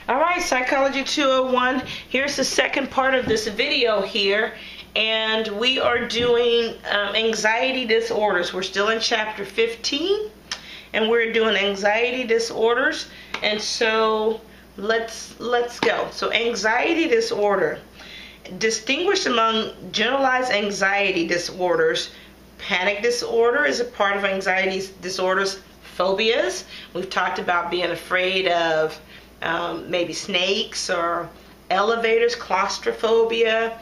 Alright, Psychology 201. Here's the second part of this video here. And we are doing anxiety disorders. We're still in chapter 15. And we're doing anxiety disorders. And so let's go. So anxiety disorder. Distinguished among generalized anxiety disorders, panic disorder is a part of anxiety disorders. Phobias. We've talked about being afraid of maybe snakes or elevators, claustrophobia,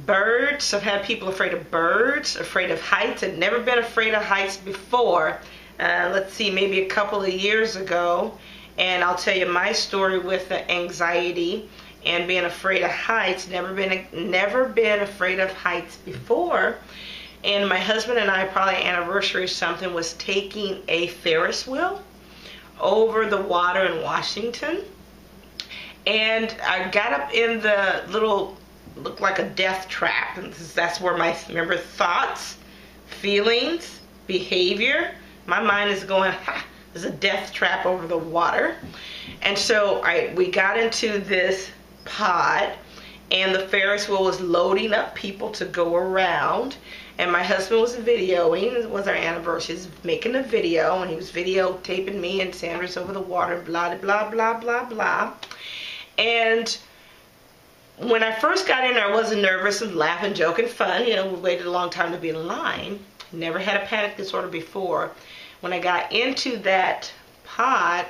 birds. I've had people afraid of birds, afraid of heights. I'd never been afraid of heights before. Let's see, maybe a couple of years ago, and I'll tell you my story with the anxiety and being afraid of heights. Never been afraid of heights before. And my husband and I, probably anniversary or something, was taking a Ferris wheel over the water in Washington. And I got up in the little, looked like a death trap. And that's where my, remember, thoughts, feelings, behavior. My mind is going, ha, there's a death trap over the water. And so we got into this pod, and the Ferris wheel was loading up people to go around. And my husband was videoing. It was our anniversary. He was making a video, and he was videotaping me and Sanders over the water, blah, blah, blah, blah, blah. And when I first got in there, I wasn't nervous and laughing, joking, fun. You know, we waited a long time to be in line. Never had a panic disorder before. When I got into that pod,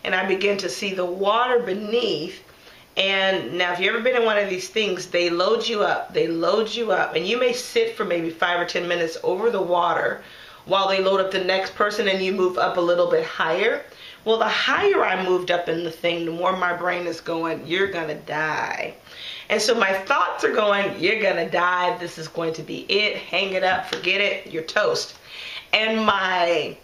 and I began to see the water beneath. And now, if you've ever been in one of these things, they load you up, and you may sit for maybe 5 or 10 minutes over the water while they load up the next person, and you move up a little bit higher. Well, the higher I moved up in the thing, the more my brain is going, you're gonna die. And so my thoughts are going, you're gonna die, this is going to be it, hang it up, forget it, you're toast. And my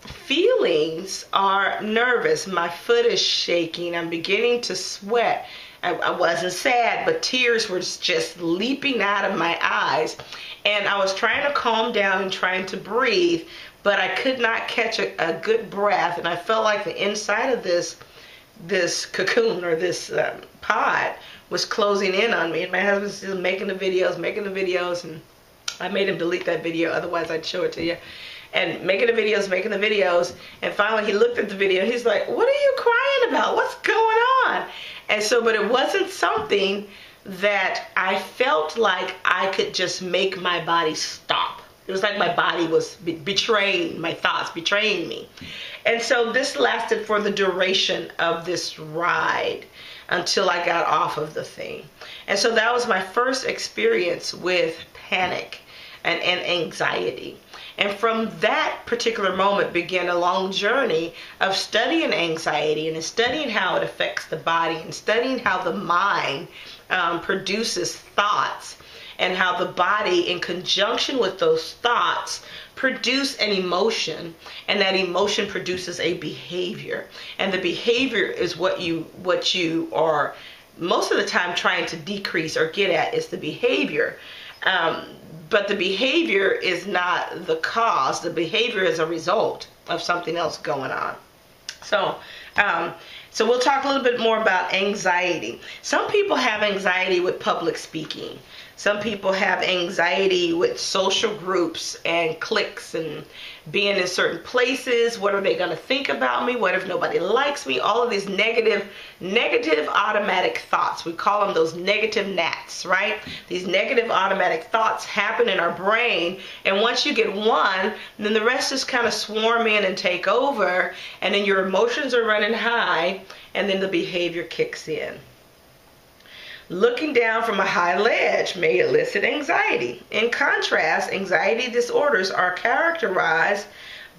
feelings are nervous. My foot is shaking. I'm beginning to sweat. I wasn't sad, but tears were just leaping out of my eyes. And I was trying to calm down and trying to breathe, but I could not catch a good breath. And I felt like the inside of this cocoon, or this pod, was closing in on me. And my husband's still making the videos, and I made him delete that video, otherwise I'd show it to you. And making the videos, and finally he looked at the video, he's like, what are you crying about? What's going on? And so, but it wasn't something that I felt like I could just make my body stop. It was like my body was betraying, my thoughts betraying me. And so this lasted for the duration of this ride until I got off of the thing. And so that was my first experience with panic and anxiety. And from that particular moment began a long journey of studying anxiety and studying how it affects the body, and studying how the mind produces thoughts, and how the body, in conjunction with those thoughts, produce an emotion, and that emotion produces a behavior. And the behavior is what you are most of the time trying to decrease or get at, is the behavior. But the behavior is not the cause. The behavior is a result of something else going on. So we'll talk a little bit more about anxiety. Some people have anxiety with public speaking. Some people have anxiety with social groups and cliques and being in certain places. What are they going to think about me? What if nobody likes me? All of these negative automatic thoughts. We call them those negative gnats, right? These negative automatic thoughts happen in our brain, and once you get one, then the rest just kind of swarm in and take over, and then your emotions are running high, and then the behavior kicks in. Looking down from a high ledge may elicit anxiety. In contrast, anxiety disorders are characterized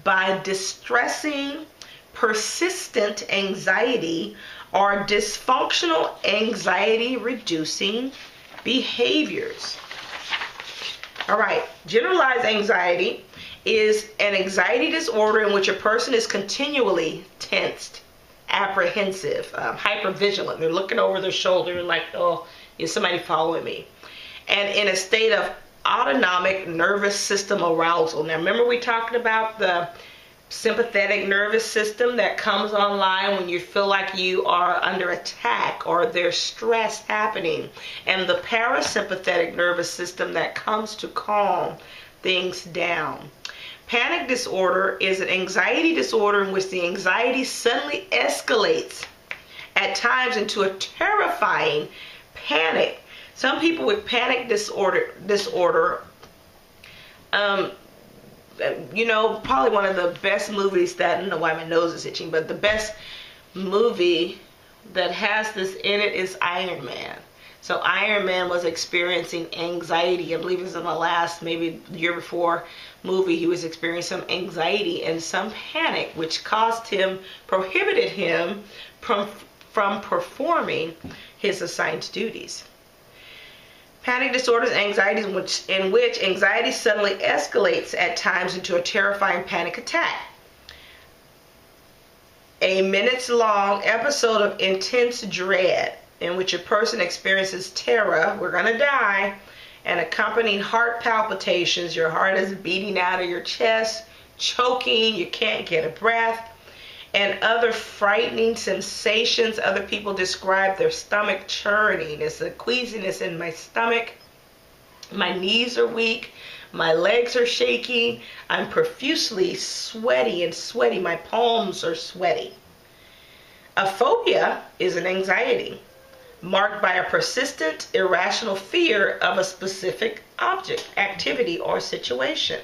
by distressing, persistent anxiety or dysfunctional anxiety-reducing behaviors. All right, generalized anxiety is an anxiety disorder in which a person is continually tensed, apprehensive, hypervigilant. They're looking over their shoulder and like, oh, is somebody following me? And in a state of autonomic nervous system arousal. Now remember we talked about the sympathetic nervous system that comes online when you feel like you are under attack or there's stress happening, and the parasympathetic nervous system that comes to calm things down. Panic disorder is an anxiety disorder in which the anxiety suddenly escalates at times into a terrifying panic. Some people with panic disorder, probably one of the best movies that, I don't know why my nose is itching, but the best movie that has this in it is Iron Man. So Iron Man was experiencing anxiety. I believe it was in the last, maybe the year before movie, he was experiencing some anxiety and some panic, which prohibited him from performing his assigned duties. Panic disorder is anxiety in which anxiety suddenly escalates at times into a terrifying panic attack. A minutes-long episode of intense dread in which a person experiences terror, we're going to die, and accompanying heart palpitations, your heart is beating out of your chest, choking, you can't get a breath, and other frightening sensations. Other people describe their stomach churning. It's a queasiness in my stomach. My knees are weak. My legs are shaky. I'm profusely sweaty. My palms are sweaty. A phobia is an anxiety marked by a persistent, irrational fear of a specific object, activity, or situation.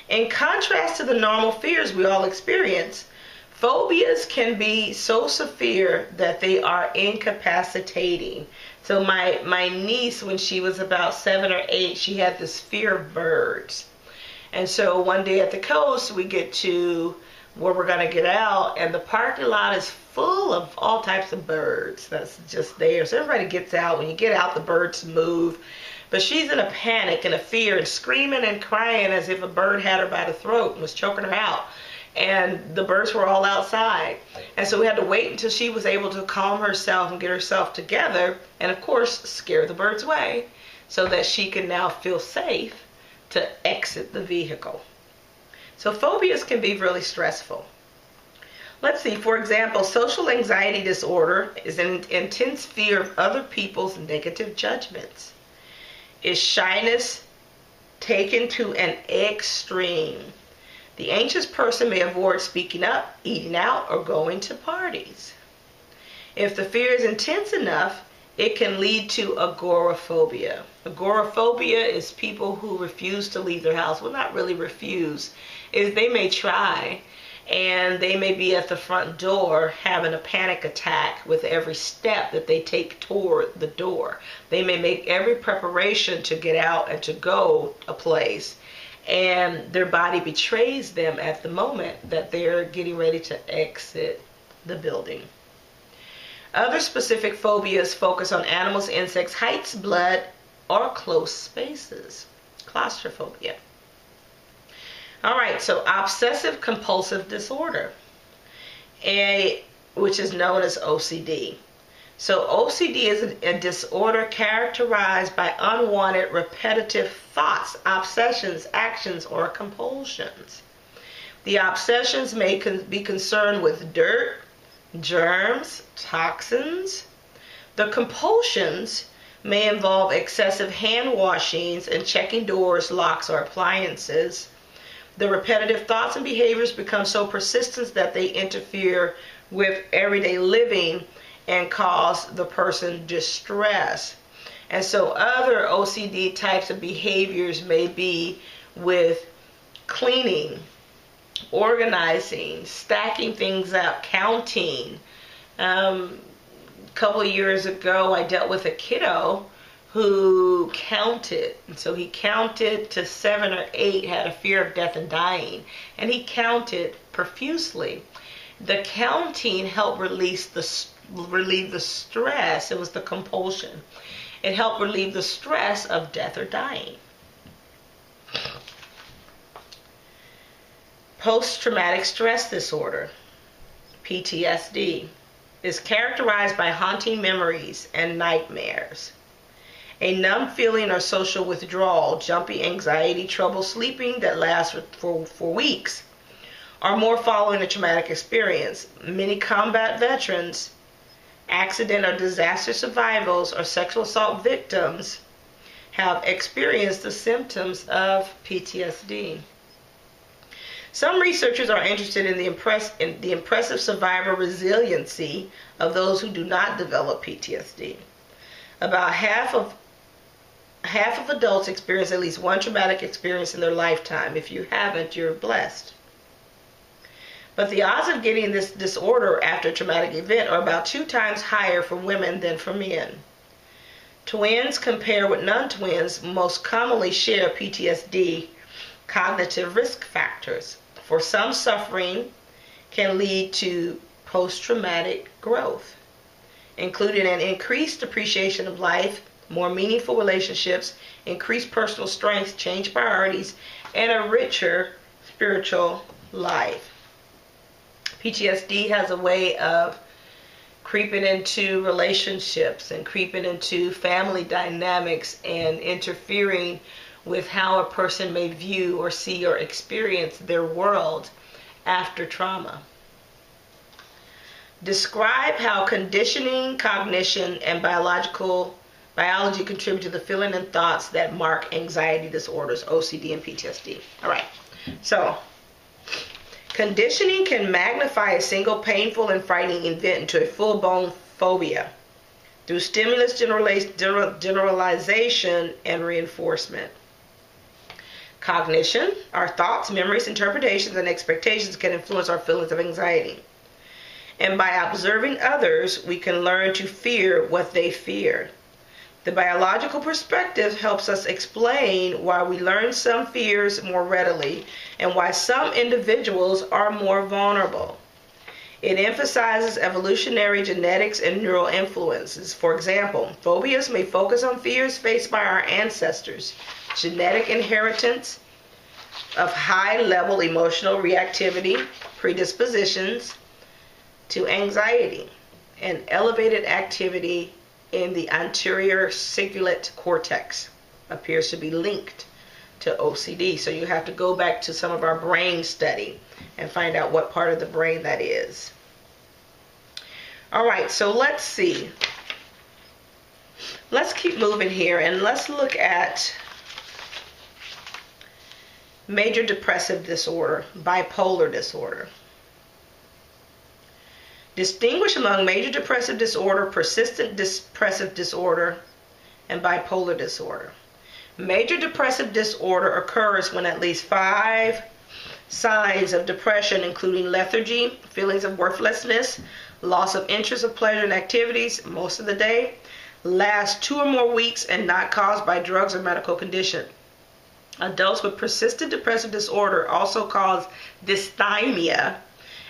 In contrast to the normal fears we all experience, phobias can be so severe that they are incapacitating. So my niece, when she was about 7 or 8, she had this fear of birds. And so one day at the coast, we get to where we're going to get out, and the parking lot is full of all types of birds that's just there. So everybody gets out. When you get out, the birds move. But she's in a panic and a fear and screaming and crying as if a bird had her by the throat and was choking her out. And the birds were all outside. And so we had to wait until she was able to calm herself and get herself together and, of course, scare the birds away so that she can now feel safe to exit the vehicle. So phobias can be really stressful. Let's see, for example, social anxiety disorder is an intense fear of other people's negative judgments. Is shyness taken to an extreme? The anxious person may avoid speaking up, eating out, or going to parties. If the fear is intense enough, it can lead to agoraphobia. Agoraphobia is people who refuse to leave their house. Well, not really refuse. Is they may try, and they may be at the front door having a panic attack with every step that they take toward the door. They may make every preparation to get out and to go a place, and their body betrays them at the moment that they're getting ready to exit the building. Other specific phobias focus on animals, insects, heights, blood, or close spaces. Claustrophobia. All right, so obsessive compulsive disorder, which is known as OCD. So OCD is a disorder characterized by unwanted repetitive thoughts, obsessions, actions, or compulsions. The obsessions may be concerned with dirt, germs, toxins. The compulsions may involve excessive hand washings and checking doors, locks, or appliances. The repetitive thoughts and behaviors become so persistent that they interfere with everyday living and cause the person distress. And so other OCD types of behaviors may be with cleaning, organizing, stacking things up, counting. A couple of years ago, I dealt with a kiddo who counted. And so he counted to 7 or 8, had a fear of death and dying. And he counted profusely. The counting helped relieve the stress. It was the compulsion. It helped relieve the stress of death or dying. Post-traumatic stress disorder, PTSD, is characterized by haunting memories and nightmares. A numb feeling or social withdrawal, jumpy anxiety, trouble sleeping that lasts for weeks, or more following a traumatic experience. Many combat veterans, accident or disaster survivors, or sexual assault victims have experienced the symptoms of PTSD. Some researchers are interested in the impressive survivor resiliency of those who do not develop PTSD. About half of adults experience at least one traumatic experience in their lifetime. If you haven't, you're blessed. But the odds of getting this disorder after a traumatic event are about 2 times higher for women than for men. Twins compared with non-twins most commonly share PTSD cognitive risk factors. For some, suffering can lead to post-traumatic growth, including an increased appreciation of life, more meaningful relationships, increased personal strength, changed priorities, and a richer spiritual life. PTSD has a way of creeping into relationships and creeping into family dynamics and interfering with how a person may view or see or experience their world after trauma. Describe how conditioning, cognition, and biology contribute to the feeling and thoughts that mark anxiety disorders, OCD, and PTSD. All right. So, conditioning can magnify a single painful and frightening event into a full-blown phobia through stimulus generalization and reinforcement. Cognition, our thoughts, memories, interpretations, and expectations can influence our feelings of anxiety. And by observing others, we can learn to fear what they fear. The biological perspective helps us explain why we learn some fears more readily and why some individuals are more vulnerable. It emphasizes evolutionary genetics and neural influences. For example, phobias may focus on fears faced by our ancestors, genetic inheritance of high-level emotional reactivity, predispositions to anxiety, and elevated activity in the anterior cingulate cortex appears to be linked to OCD. So you have to go back to some of our brain study and find out what part of the brain that is. All right, so let's see. Let's keep moving here and let's look at major depressive disorder, bipolar disorder. Distinguish among major depressive disorder, persistent depressive disorder, and bipolar disorder. Major depressive disorder occurs when at least 5 signs of depression, including lethargy, feelings of worthlessness, loss of interest of pleasure and activities most of the day, last 2 or more weeks and not caused by drugs or medical condition. Adults with persistent depressive disorder, also called dysthymia,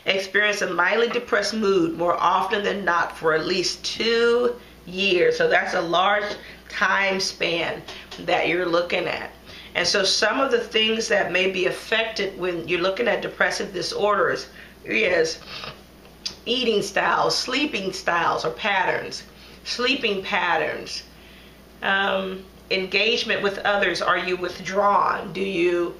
experience a mildly depressed mood more often than not for at least 2 years. So that's a large time span that you're looking at. And so some of the things that may be affected when you're looking at depressive disorders is eating styles, sleeping styles or patterns, sleeping patterns, engagement with others. Are you withdrawn? Do you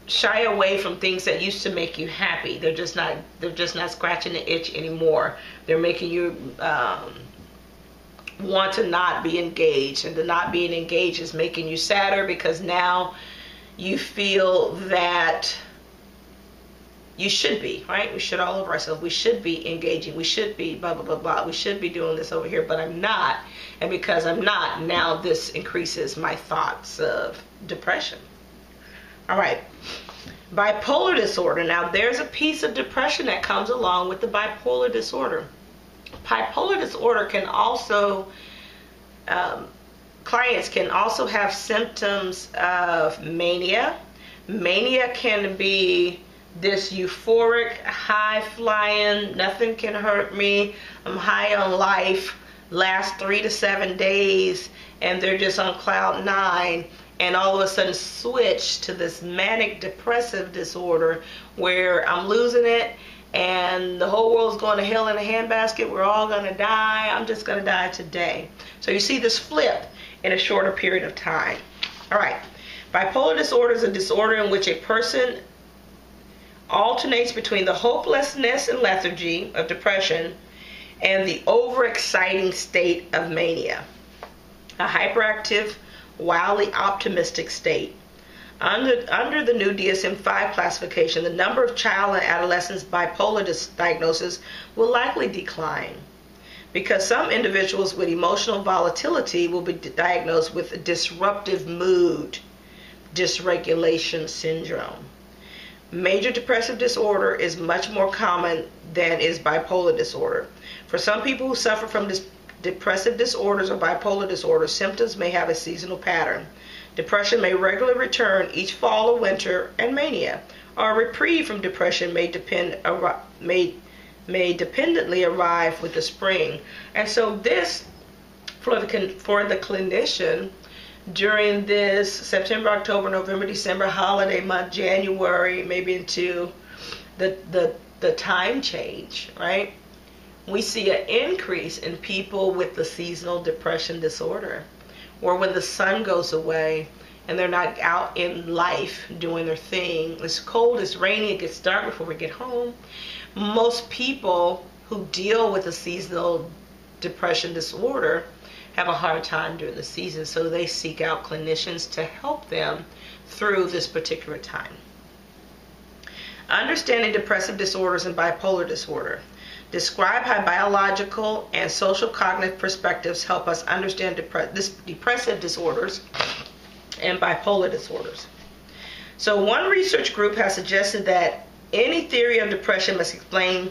shy away from things that used to make you happy? They're just not scratching the itch anymore. They're making you want to not be engaged, and the not being engaged is making you sadder because now you feel that you should be, right? We should all over ourselves. We should be engaging. We should be blah, blah, blah, blah. We should be doing this over here, but I'm not. And because I'm not, now this increases my thoughts of depression. All right. Bipolar disorder. Now, there's a piece of depression that comes along with the bipolar disorder. Bipolar disorder can also, clients can also have symptoms of mania. Mania can be this euphoric, high-flying, nothing can hurt me, I'm high on life, last 3 to 7 days, and they're just on cloud 9, and all of a sudden switch to this manic depressive disorder where I'm losing it, and the whole world's going to hell in a handbasket, we're all going to die, I'm just going to die today. So you see this flip in a shorter period of time. All right, bipolar disorder is a disorder in which a person alternates between the hopelessness and lethargy of depression and the overexciting state of mania, a hyperactive, wildly optimistic state. Under the new DSM-5 classification, the number of child and adolescent bipolar diagnoses will likely decline because some individuals with emotional volatility will be diagnosed with disruptive mood dysregulation syndrome. Major depressive disorder is much more common than is bipolar disorder. For some people who suffer from depressive disorders or bipolar disorder, symptoms may have a seasonal pattern. Depression may regularly return each fall or winter, and mania, or a reprieve from depression, may dependently arrive with the spring. And so this, for the clinician, during this September, October, November, December holiday month, January, maybe into the time change, right? We see an increase in people with the seasonal depression disorder, or when the sun goes away and they're not out in life doing their thing. It's cold, it's rainy, it gets dark before we get home. Most people who deal with a seasonal depression disorder have a hard time during the season, so they seek out clinicians to help them through this particular time. Understanding depressive disorders and bipolar disorder. Describe how biological and social cognitive perspectives help us understand depressive disorders and bipolar disorders. So one research group has suggested that any theory of depression must explain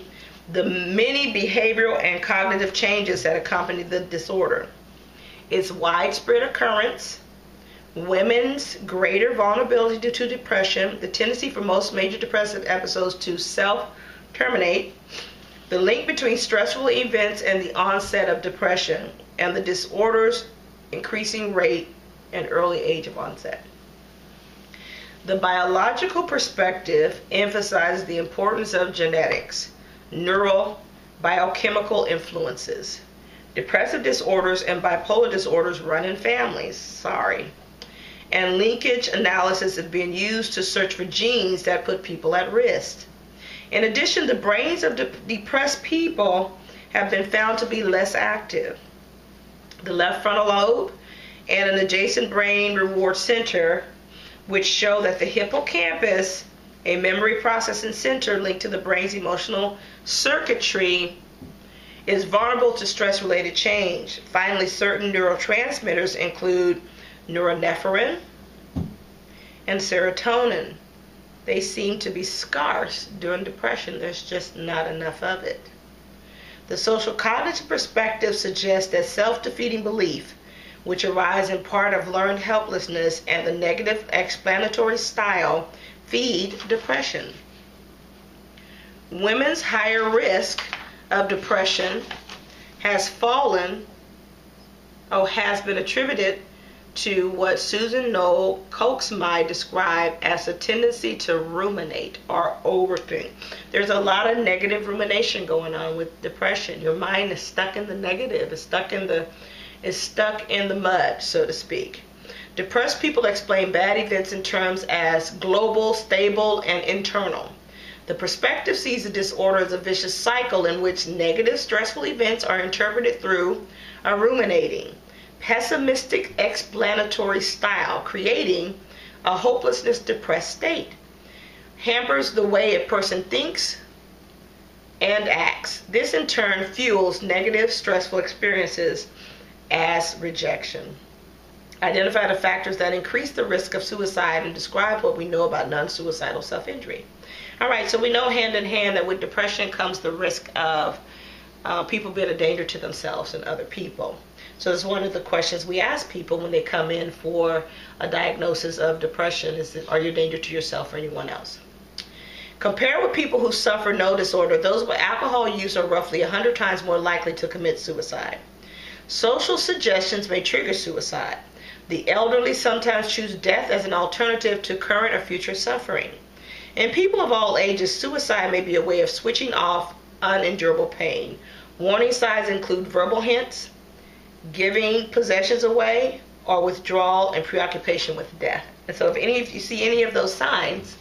the many behavioral and cognitive changes that accompany the disorder, its widespread occurrence, women's greater vulnerability to depression, the tendency for most major depressive episodes to self-terminate, the link between stressful events and the onset of depression, and the disorder's increasing rate and early age of onset. The biological perspective emphasizes the importance of genetics, neural, biochemical influences. Depressive disorders and bipolar disorders run in families, and linkage analysis is being used to search for genes that put people at risk. In addition, the brains of depressed people have been found to be less active. The left frontal lobe and an adjacent brain reward center, which show that the hippocampus, a memory processing center linked to the brain's emotional circuitry, is vulnerable to stress-related change. Finally, certain neurotransmitters include norepinephrine and serotonin. They seem to be scarce during depression. There's just not enough of it. The social cognitive perspective suggests that self-defeating belief, which arise in part of learned helplessness and the negative explanatory style, feed depression. Women's higher risk of depression has been attributed to what Susan Noel Kochsmai described as a tendency to ruminate or overthink. There's a lot of negative rumination going on with depression. Your mind is stuck in the negative. It's stuck in the mud, so to speak. Depressed people explain bad events in terms as global, stable, and internal. The perspective sees the disorder as a vicious cycle in which negative, stressful events are interpreted through a ruminating, pessimistic explanatory style, creating a hopelessness, depressed state. Hampers the way a person thinks and acts. This in turn fuels negative, stressful experiences as rejection. Identify the factors that increase the risk of suicide and describe what we know about non-suicidal self-injury. All right, so we know hand in hand that with depression comes the risk of people being a danger to themselves and other people. So it's one of the questions we ask people when they come in for a diagnosis of depression is, are you a danger to yourself or anyone else? Compare with people who suffer no disorder. Those with alcohol use are roughly 100 times more likely to commit suicide. Social suggestions may trigger suicide. The elderly sometimes choose death as an alternative to current or future suffering. In people of all ages, suicide may be a way of switching off unendurable pain. Warning signs include verbal hints, giving possessions away, or withdrawal and preoccupation with death. And so if you see any of those signs,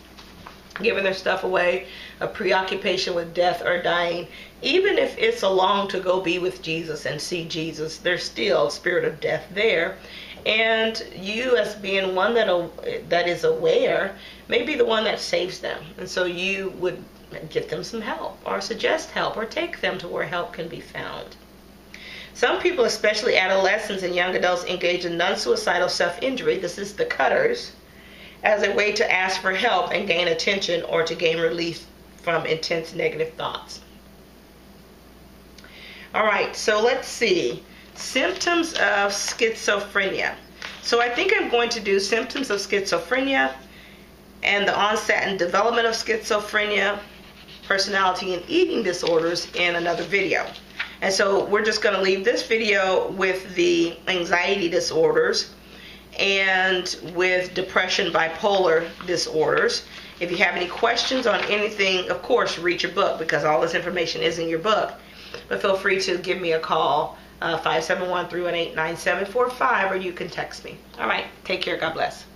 giving their stuff away, a preoccupation with death or dying. Even if it's a long to go be with Jesus and see Jesus, there's still a spirit of death there. And you, as being one that is aware, may be the one that saves them. And so you would get them some help, or suggest help, or take them to where help can be found. Some people, especially adolescents and young adults, engage in non-suicidal self-injury, this is the cutters, as a way to ask for help and gain attention, or to gain relief from intense negative thoughts. All right, so let's see. Symptoms of schizophrenia. So I think I'm going to do symptoms of schizophrenia and the onset and development of schizophrenia, personality and eating disorders in another video. And so we're just going to leave this video with the anxiety disorders and with depression, bipolar disorders. If you have any questions on anything, of course, read your book, because all this information is in your book. But feel free to give me a call, 571-318-9745, or you can text me. All right, take care. God bless.